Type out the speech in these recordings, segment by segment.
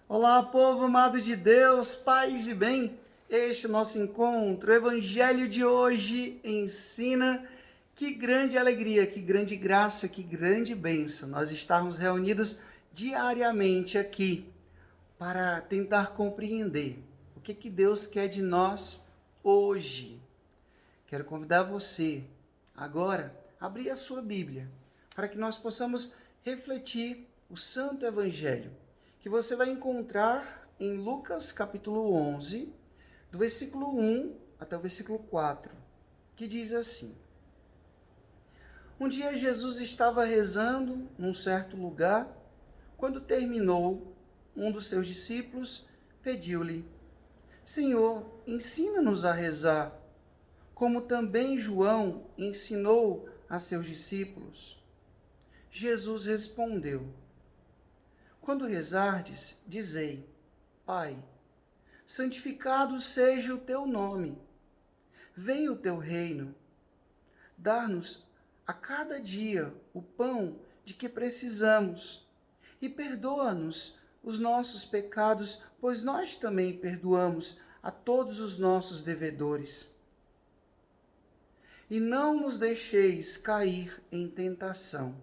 Olá, povo amado de Deus, paz e bem. Este é o nosso encontro. O evangelho de hoje ensina que grande alegria, que grande graça, que grande bênção nós estarmos reunidos diariamente aqui para tentar compreender o que Deus quer de nós hoje. Quero convidar você agora a abrir a sua Bíblia para que nós possamos refletir o Santo Evangelho que você vai encontrar em Lucas capítulo 11, do versículo 1 até o versículo 4, que diz assim: Um dia Jesus estava rezando num certo lugar. Quando terminou, um dos seus discípulos pediu-lhe: Senhor, ensina-nos a rezar, como também João ensinou a seus discípulos. Jesus respondeu: Quando rezardes, dizei: Pai, santificado seja o teu nome. Venha o teu reino. Dá-nos a cada dia o pão de que precisamos. E perdoa-nos os nossos pecados, pois nós também perdoamos a todos os nossos devedores. E não nos deixeis cair em tentação.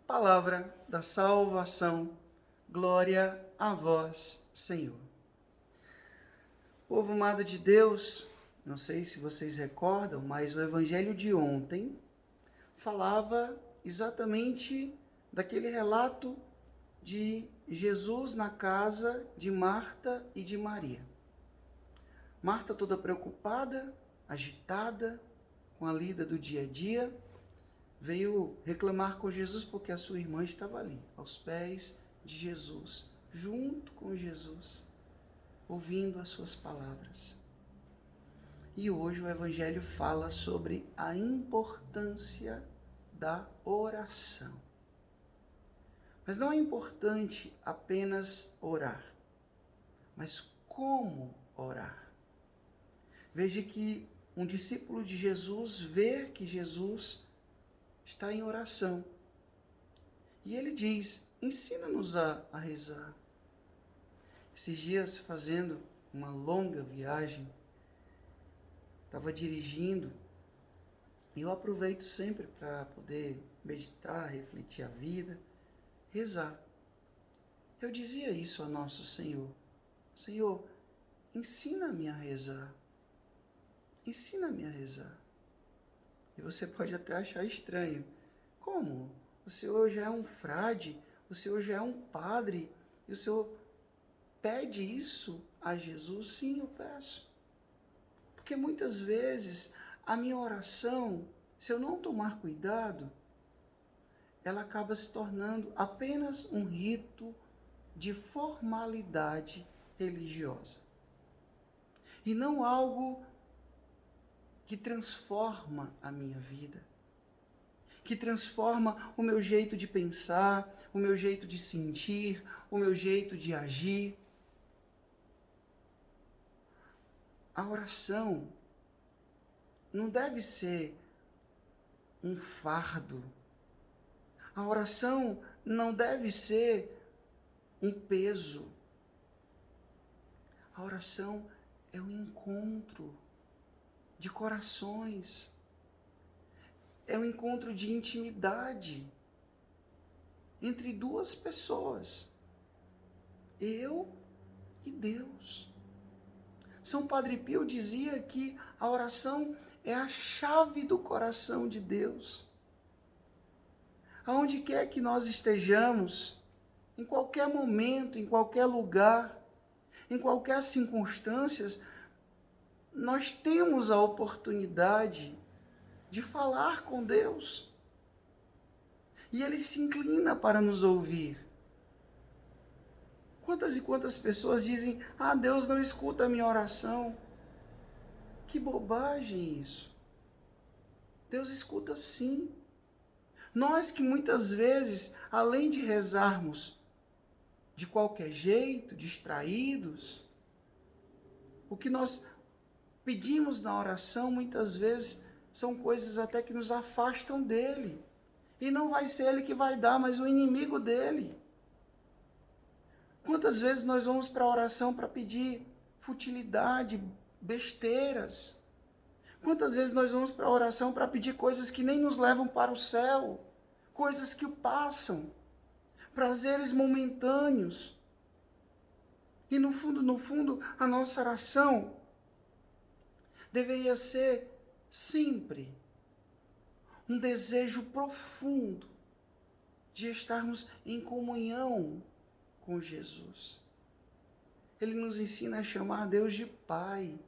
Palavra da salvação. Glória a vós, Senhor. Povo amado de Deus, não sei se vocês recordam, mas o evangelho de ontem falava exatamente daquele relato de Jesus na casa de Marta e de Maria. Marta toda preocupada, agitada com a lida do dia a dia, veio reclamar com Jesus porque a sua irmã estava ali, aos pés de Jesus, junto com Jesus, ouvindo as suas palavras. E hoje o Evangelho fala sobre a importância da oração. Mas não é importante apenas orar, mas como orar. Veja que um discípulo de Jesus vê que Jesus está em oração. E ele diz: ensina-nos a rezar. Esses dias, fazendo uma longa viagem, estava dirigindo, e eu aproveito sempre para poder meditar, refletir a vida, rezar. Eu dizia isso a nosso Senhor: Senhor, ensina-me a rezar. Ensina-me a rezar. E você pode até achar estranho. Como? O Senhor já é um frade, o Senhor já é um padre, e o Senhor pede isso a Jesus? Sim, eu peço. Porque muitas vezes a minha oração, se eu não tomar cuidado, ela acaba se tornando apenas um rito de formalidade religiosa. E não algo que transforma a minha vida, que transforma o meu jeito de pensar, o meu jeito de sentir, o meu jeito de agir. A oração não deve ser um fardo. A oração não deve ser um peso. A oração é um encontro de corações. É um encontro de intimidade entre duas pessoas. Eu e Deus. São Padre Pio dizia que a oração é a chave do coração de Deus. Aonde quer que nós estejamos, em qualquer momento, em qualquer lugar, em qualquer circunstância, nós temos a oportunidade de falar com Deus. E Ele se inclina para nos ouvir. Quantas e quantas pessoas dizem: ah, Deus não escuta a minha oração. Que bobagem isso. Deus escuta sim. Nós que muitas vezes, além de rezarmos de qualquer jeito, distraídos, o que nós pedimos na oração muitas vezes são coisas até que nos afastam dele. E não vai ser ele que vai dar, mas o inimigo dele. Quantas vezes nós vamos para a oração para pedir futilidade, besteiras? Quantas vezes nós vamos para a oração para pedir coisas que nem nos levam para o céu? Coisas que passam, prazeres momentâneos. E no fundo, a nossa oração deveria ser sempre um desejo profundo de estarmos em comunhão com Jesus. Ele nos ensina a chamar Deus de Pai.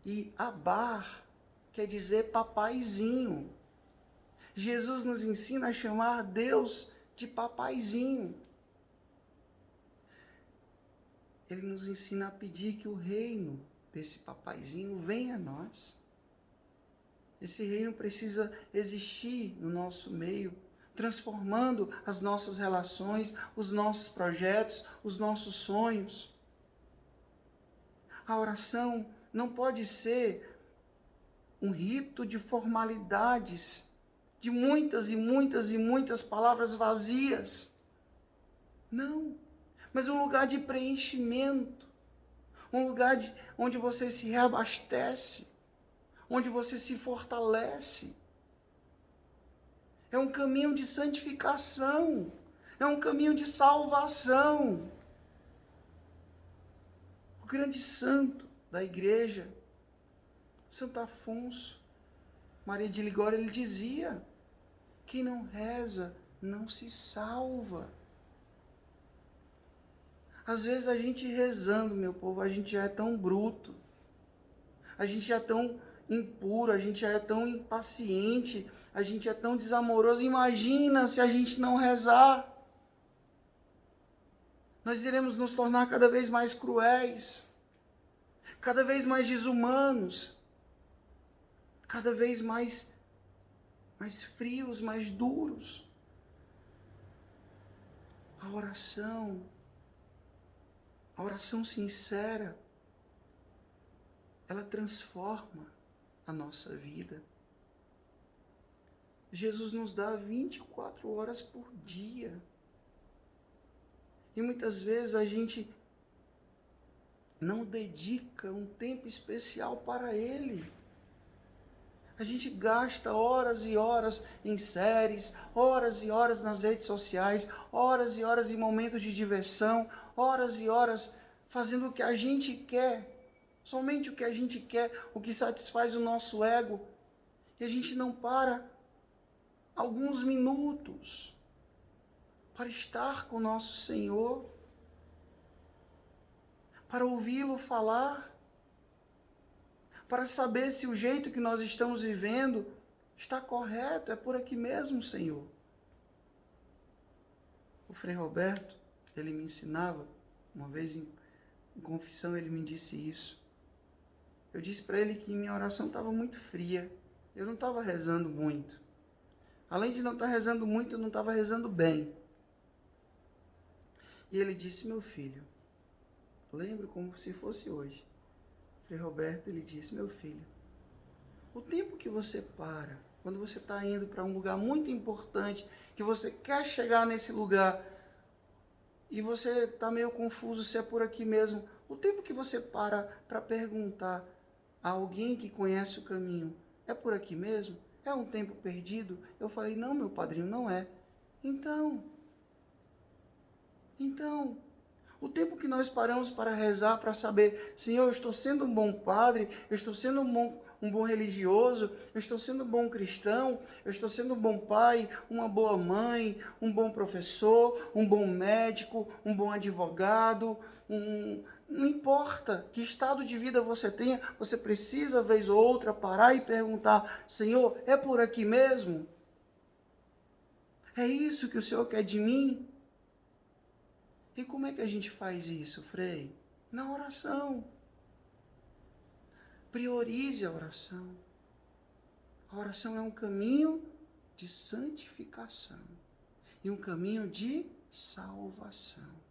E Abar quer dizer papaizinho. Jesus nos ensina a chamar Deus de papaizinho. Ele nos ensina a pedir que o reino desse papaizinho venha a nós. Esse reino precisa existir no nosso meio, transformando as nossas relações, os nossos projetos, os nossos sonhos. A oração não pode ser um rito de formalidades, de muitas e muitas e muitas palavras vazias. Não, mas um lugar de preenchimento, um lugar onde você se reabastece, onde você se fortalece. É um caminho de santificação, é um caminho de salvação. O grande santo da igreja, Santo Afonso Maria de Ligório, ele dizia: quem não reza não se salva. Às vezes a gente rezando, meu povo, a gente já é tão bruto, a gente já é tão impuro, a gente já é tão impaciente, a gente é tão desamoroso. Imagina se a gente não rezar. Nós iremos nos tornar cada vez mais cruéis, cada vez mais desumanos, cada vez mais frios, mais duros. A oração sincera, ela transforma a nossa vida. Jesus nos dá 24 horas por dia. E muitas vezes a gente não dedica um tempo especial para Ele. A gente gasta horas e horas em séries, horas e horas nas redes sociais, horas e horas em momentos de diversão, horas e horas fazendo o que a gente quer, somente o que a gente quer, o que satisfaz o nosso ego. E a gente não para alguns minutos para estar com o nosso Senhor, para ouvi-lo falar, para saber se o jeito que nós estamos vivendo está correto, é por aqui mesmo, Senhor. O Frei Roberto, ele me ensinava, uma vez em confissão, ele me disse isso. Eu disse para ele que minha oração estava muito fria, eu não estava rezando muito. Além de não estar rezando muito, eu não estava rezando bem. E ele disse: meu filho, lembro como se fosse hoje. Frei Roberto, ele disse: meu filho, o tempo que você para, quando você está indo para um lugar muito importante, que você quer chegar nesse lugar, e você está meio confuso se é por aqui mesmo, o tempo que você para perguntar a alguém que conhece o caminho, é por aqui mesmo? É um tempo perdido? Eu falei: não, meu padrinho, não é. Então, o tempo que nós paramos para rezar, para saber: Senhor, eu estou sendo um bom padre, eu estou sendo um bom religioso, eu estou sendo um bom cristão, eu estou sendo um bom pai, uma boa mãe, um bom professor, um bom médico, um bom advogado, não importa que estado de vida você tenha, você precisa, vez ou outra, parar e perguntar: Senhor, é por aqui mesmo? É isso que o Senhor quer de mim? E como é que a gente faz isso, Frei? Na oração. Priorize a oração. A oração é um caminho de santificação e um caminho de salvação.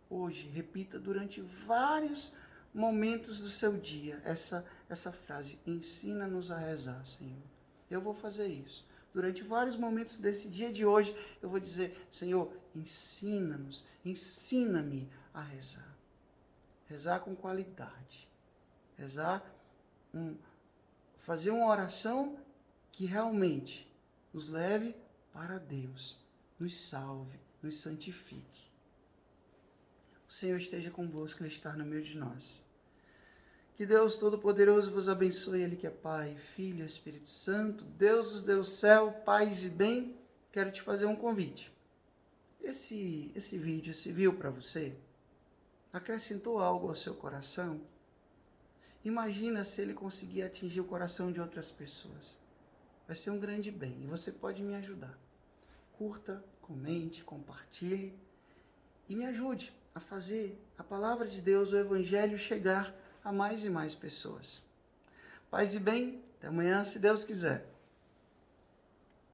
Hoje, repita durante vários momentos do seu dia essa frase: ensina-nos a rezar, Senhor. Eu vou fazer isso. durante vários momentos desse dia de hoje, eu vou dizer: Senhor, ensina-nos, ensina-me a rezar. Rezar com qualidade. Rezar, fazer uma oração que realmente nos leve para Deus, nos salve, nos santifique. O Senhor esteja convosco, Ele está no meio de nós. Que Deus Todo-Poderoso vos abençoe, Ele que é Pai, Filho e Espírito Santo, Deus dos Deus céu, paz e bem. Quero te fazer um convite. Esse vídeo serviu para você? Acrescentou algo ao seu coração? Imagina se ele conseguir atingir o coração de outras pessoas. Vai ser um grande bem e você pode me ajudar. Curta, comente, compartilhe e me ajude a fazer a palavra de Deus, o Evangelho, chegar a mais e mais pessoas. Paz e bem, até amanhã, se Deus quiser.